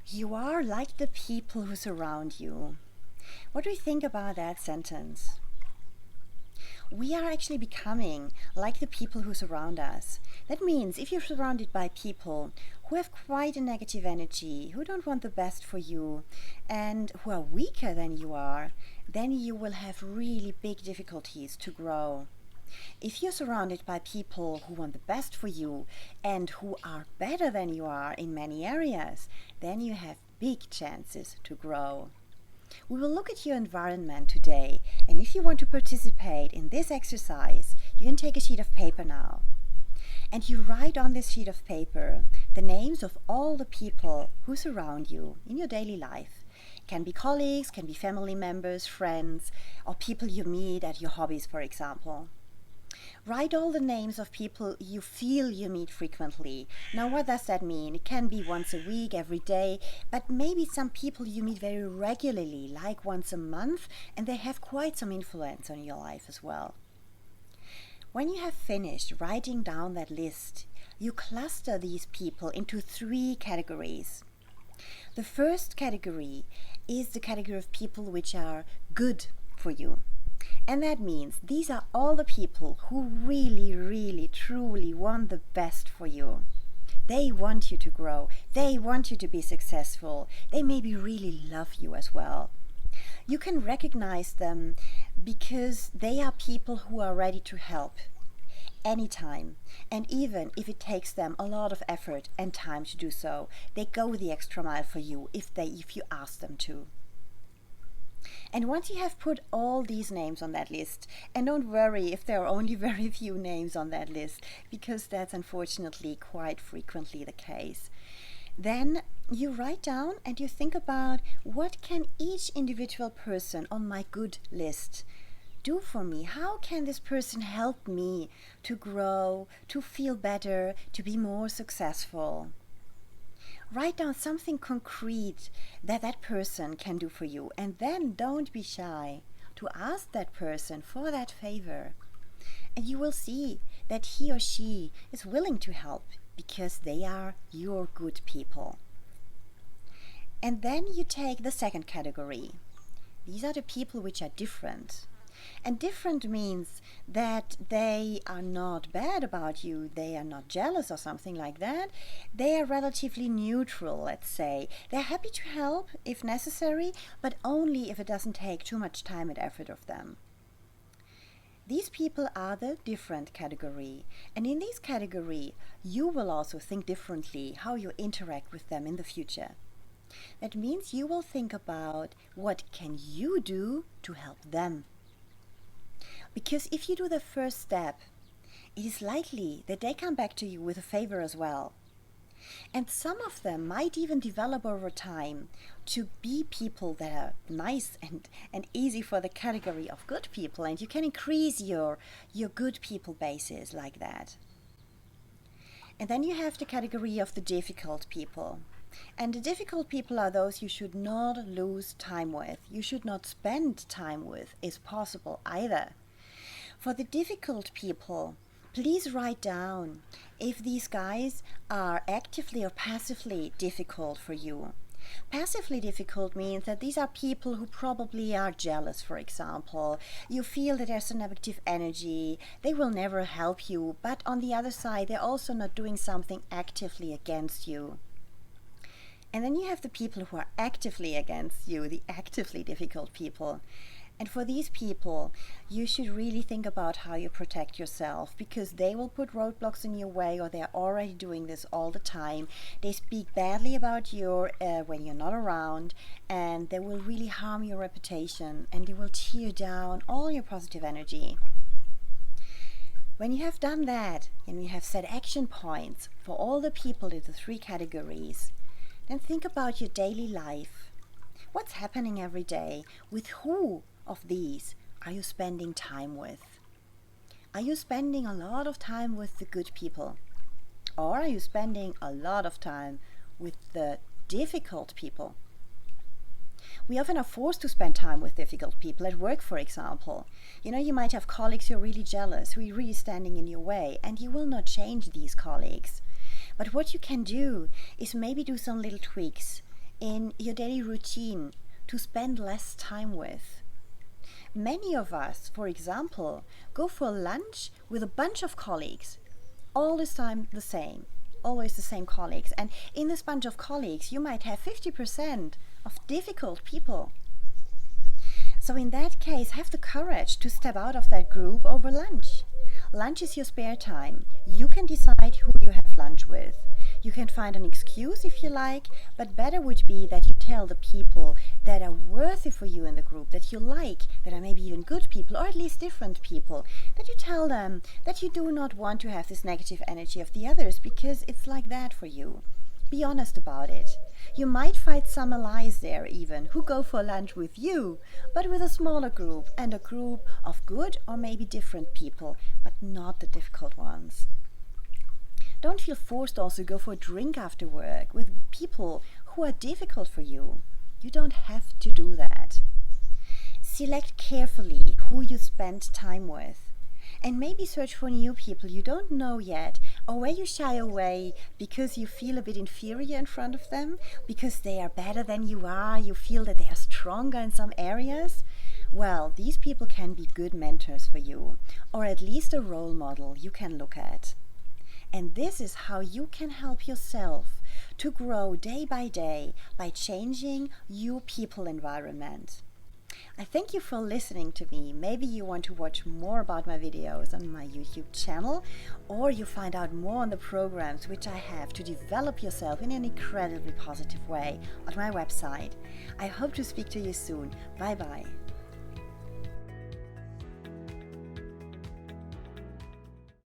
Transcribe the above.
You are like the people who surround you. What do you think about that sentence? We are actually becoming like the people who surround us. That means if you're surrounded by people who have quite a negative energy, who don't want the best for you, and who are weaker than you are, then you will have really big difficulties to grow. If you're surrounded by people who want the best for you and who are better than you are in many areas, then you have big chances to grow. We will look at your environment today, and if you want to participate in this exercise, you can take a sheet of paper now. And you write on this sheet of paper the names of all the people who surround you in your daily life. Can be colleagues, can be family members, friends, or people you meet at your hobbies, for example. Write all the names of people you feel you meet frequently. Now, what does that mean? It can be once a week, every day, but maybe some people you meet very regularly, like once a month, and they have quite some influence on your life as well. When you have finished writing down that list, you cluster these people into 3 categories. The first category is the category of people which are good for you. And that means these are all the people who really, truly want the best for you. They want you to grow. They want you to be successful. They maybe really love you as well. You can recognize them because they are people who are ready to help anytime. And even if it takes them a lot of effort and time to do so, they go the extra mile for you if you ask them to. And once you have put all these names on that list, and don't worry if there are only very few names on that list, because that's unfortunately quite frequently the case, then you write down and you think about what can each individual person on my good list do for me? How can this person help me to grow, to feel better, to be more successful? Write down something concrete that that person can do for you, and then don't be shy to ask that person for that favor. And you will see that he or she is willing to help because they are your good people. And then you take the second category. These are the people which are different. And different means that they are not bad about you, they are not jealous or something like that. They are relatively neutral, let's say. They're happy to help if necessary, but only if it doesn't take too much time and effort of them. These people are the different category. And in this category, you will also think differently how you interact with them in the future. That means you will think about what can you do to help them. Because if you do the first step, it is likely that they come back to you with a favor as well. And some of them might even develop over time to be people that are nice and easy for the category of good people, and you can increase your good people basis like that. And then you have the category of the difficult people. And the difficult people are those you should not lose time with. You should not spend time with, if possible, either. For the difficult people, please write down if these guys are actively or passively difficult for you. Passively difficult means that these are people who probably are jealous, for example. You feel that there's a negative energy, they will never help you, but on the other side, they're also not doing something actively against you. And then you have the people who are actively against you, the actively difficult people. And for these people, you should really think about how you protect yourself, because they will put roadblocks in your way, or they're already doing this all the time. They speak badly about you when you're not around, and they will really harm your reputation, and they will tear down all your positive energy. When you have done that, and you have set action points for all the people in the 3 categories, then think about your daily life. What's happening every day? With who of these are you spending time with? Are you spending a lot of time with the good people? Or are you spending a lot of time with the difficult people? We often are forced to spend time with difficult people at work, for example. You might have colleagues who are really jealous, who are really standing in your way, and you will not change these colleagues. But what you can do is maybe do some little tweaks in your daily routine to spend less time with. Many of us, for example, go for lunch with a bunch of colleagues, all this time the same, always the same colleagues. And in this bunch of colleagues, you might have 50% of difficult people. So in that case, have the courage to step out of that group over lunch. Lunch is your spare time. You can decide who you have lunch with. You can find an excuse if you like, but better would be that you tell the people that are worthy for you in the group, that you like, that are maybe even good people, or at least different people, that you tell them that you do not want to have this negative energy of the others because it's like that for you. Be honest about it. You might find some allies there even who go for lunch with you, but with a smaller group and a group of good or maybe different people, but not the difficult ones. Don't feel forced also to go for a drink after work with people who are difficult for you. You don't have to do that. Select carefully who you spend time with. And maybe search for new people you don't know yet, or where you shy away because you feel a bit inferior in front of them, because they are better than you are, you feel that they are stronger in some areas. Well, these people can be good mentors for you, or at least a role model you can look at. And this is how you can help yourself to grow day by changing your people environment. I thank you for listening to me. Maybe you want to watch more about my videos on my YouTube channel, or you find out more on the programs which I have to develop yourself in an incredibly positive way on my website. I hope to speak to you soon. Bye bye.